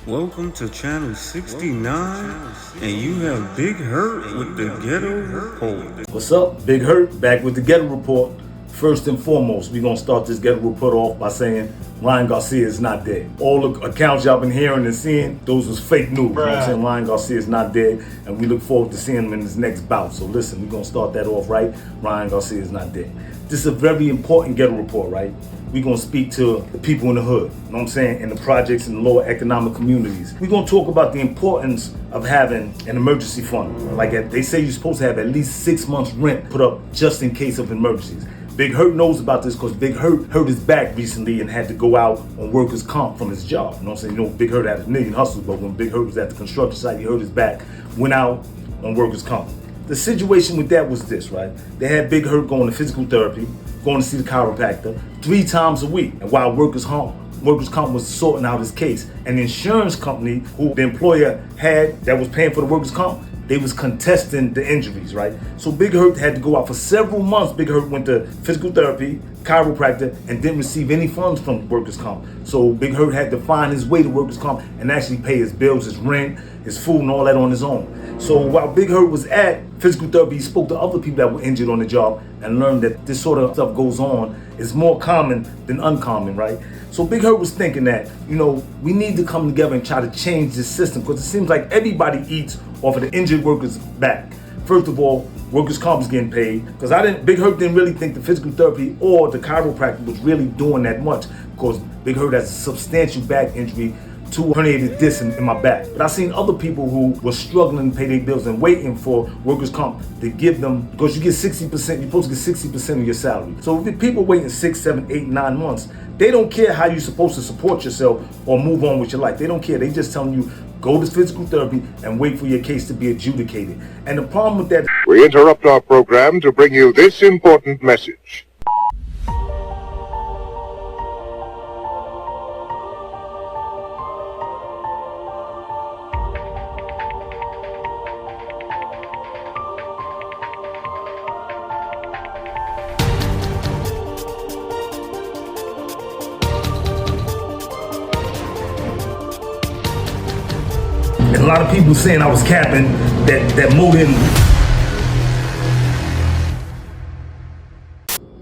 Welcome to channel 69, and you have Big Hurt with the Ghetto Report. What's up? Big Hurt back with the Ghetto Report. First and foremost, we're gonna start this Ghetto Report off by saying Ryan Garcia is not dead. All the accounts y'all been hearing and seeing, those was fake news. You know what I'm saying? Ryan Garcia is not dead, and we look forward to seeing him in his next bout. So listen, we're gonna start that off right. Ryan Garcia is not dead. This is a very important Ghetto Report, right? We're gonna speak to the people in the hood, you know what I'm saying, in the projects and lower economic communities. We're gonna talk about the importance of having an emergency fund. Like they say you're supposed to have at least 6 months rent put up just in case of emergencies. Big Hurt knows about this because Big Hurt hurt his back recently and had to go out on workers' comp from his job. You know what I'm saying? You know, Big Hurt had a million hustles, but when Big Hurt was at the construction site, he hurt his back, went out on workers' comp. The situation with that was this, right? They had Big Hurt going to physical therapy, going to see the chiropractor 3 times a week. And while workers' comp was sorting out his case, and the insurance company who the employer had that was paying for the workers' comp, they was contesting the injuries, right? So Big Hurt had to go out for several months. Big Hurt went to physical therapy, chiropractor, and didn't receive any funds from workers' comp. So Big Hurt had to find his way to workers' comp and actually pay his bills, his rent, his food, and all that on his own. So while Big Hurt was at physical therapy, he spoke to other people that were injured on the job and learned that this sort of stuff goes on. It's more common than uncommon, right? So Big Hurt was thinking that, you know, we need to come together and try to change this system because it seems like everybody eats off of the injured workers' back. First of all, workers' comp is getting paid because Big Hurt didn't really think the physical therapy or the chiropractor was really doing that much because Big Hurt has a substantial back injury, 2 herniated discs in my back. But I seen other people who were struggling to pay their bills and waiting for workers' comp to give them, because you get 60%, you're supposed to get 60% of your salary. So if people waiting 6, 7, 8, 9 months, they don't care how you're supposed to support yourself or move on with your life. They don't care. They just telling you, go to physical therapy and wait for your case to be adjudicated. And the problem with that, we interrupt our program to bring you this important message. and a lot of people saying I was capping that Mo didn't.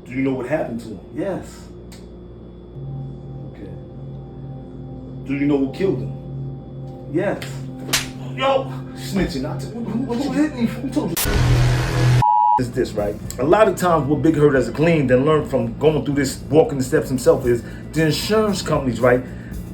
Do you know what happened to him? Yes. Okay. Do you know who killed him? Yes. Yo, snitching. Who hit me? Who told you? Is this, right? A lot of times what Big Hurt has gleaned and learned from going through this, walking the steps himself, is the insurance companies, right?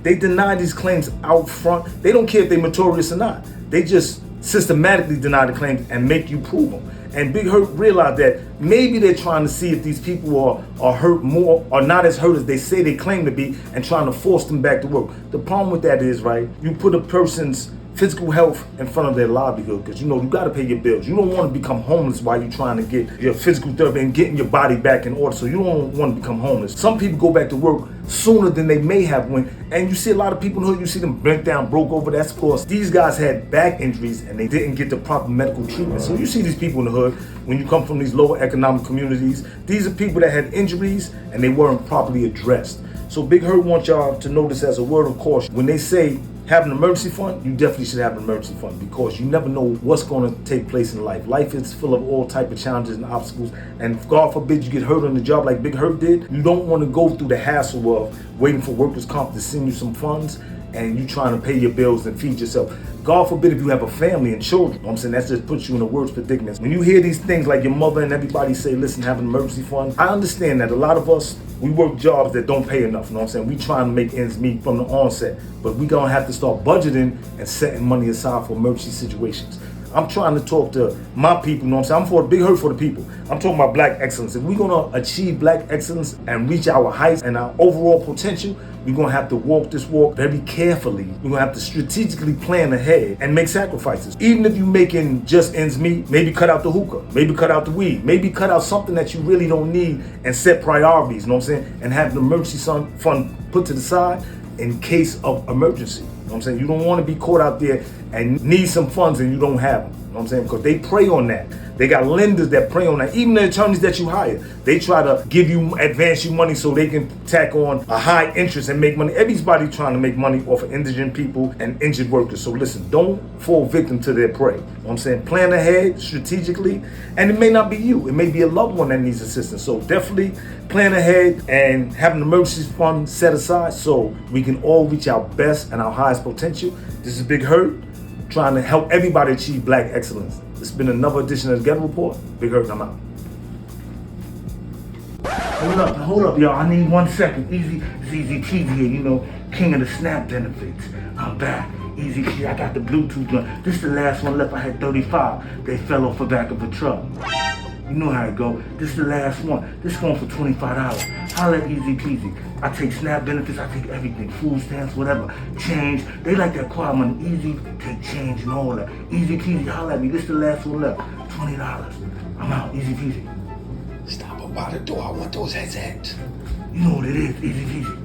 They deny these claims out front. They don't care if they're notorious or not. They just systematically deny the claims and make you prove them. And Big Hurt realized that maybe they're trying to see if these people are hurt more or not as hurt as they say they claim to be, and trying to force them back to work. The problem with that is, right, you put a person's physical health in front of their livelihood, because you know you got to pay your bills. You don't want to become homeless while you're trying to get your physical therapy and getting your body back in order. So you don't want to become homeless. Some people go back to work sooner than they may have went, and you see a lot of people in the hood, you see them bent down, broke over. That's because these guys had back injuries and they didn't get the proper medical treatment. So you see these people in the hood, when you come from these lower economic communities, these are people that had injuries and they weren't properly addressed. So Big Hurt wants y'all to know this as a word of caution. When they say have an emergency fund, you definitely should have an emergency fund, because you never know what's going to take place in life. Life is full of all type of challenges and obstacles, and if God forbid you get hurt on the job like Big Hurt did, you don't want to go through the hassle of waiting for workers' comp to send you some funds and you trying to pay your bills and feed yourself. God forbid if you have a family and children. You know what I'm saying? That just puts you in a worse predicament. When you hear these things like your mother and everybody say, listen, have an emergency fund, I understand that a lot of us, we work jobs that don't pay enough. You know what I'm saying? We trying to make ends meet from the onset, but we gonna have to start budgeting and setting money aside for emergency situations. I'm trying to talk to my people, you know what I'm saying? I'm for a Big Hurt for the people. I'm talking about black excellence. If we're gonna achieve black excellence and reach our heights and our overall potential, we're gonna have to walk this walk very carefully. We're gonna have to strategically plan ahead and make sacrifices. Even if you're making just ends meet, maybe cut out the hookah, maybe cut out the weed, maybe cut out something that you really don't need and set priorities, you know what I'm saying? And have an emergency fund put to the side in case of emergency. You know what I'm saying? You don't want to be caught out there and need some funds and you don't have them. You know what I'm saying? Because they prey on that. They got lenders that prey on that. Even the attorneys that you hire, they try to advance you money so they can tack on a high interest and make money. Everybody trying to make money off of indigent people and injured workers. So listen, don't fall victim to their prey. You know what I'm saying? Plan ahead strategically, and it may not be you. It may be a loved one that needs assistance. So definitely plan ahead and have an emergency fund set aside so we can all reach our best and our highest potential. This is Big Hurt, trying to help everybody achieve black excellence. It's been another edition of the Ghetto Report. Big Hurt, I'm out. Hold up, y'all. I need 1 second. It's Easy Peasy here, you know, king of the SNAP benefits. I'm back. Easy Peasy, I got the Bluetooth on. This is the last one left. I had 35. They fell off the back of a truck. You know how it go. This is the last one. This going for $25. Holla at Easy Peasy. I take SNAP benefits, I take everything, food stamps, whatever, change. They like that quiet money. Easy, take change and all that. Easy Peasy, holla at me. This is the last one left. $20. I'm out. Easy Peasy. Stop up by the door. I want those headsets. You know what it is. Easy Peasy.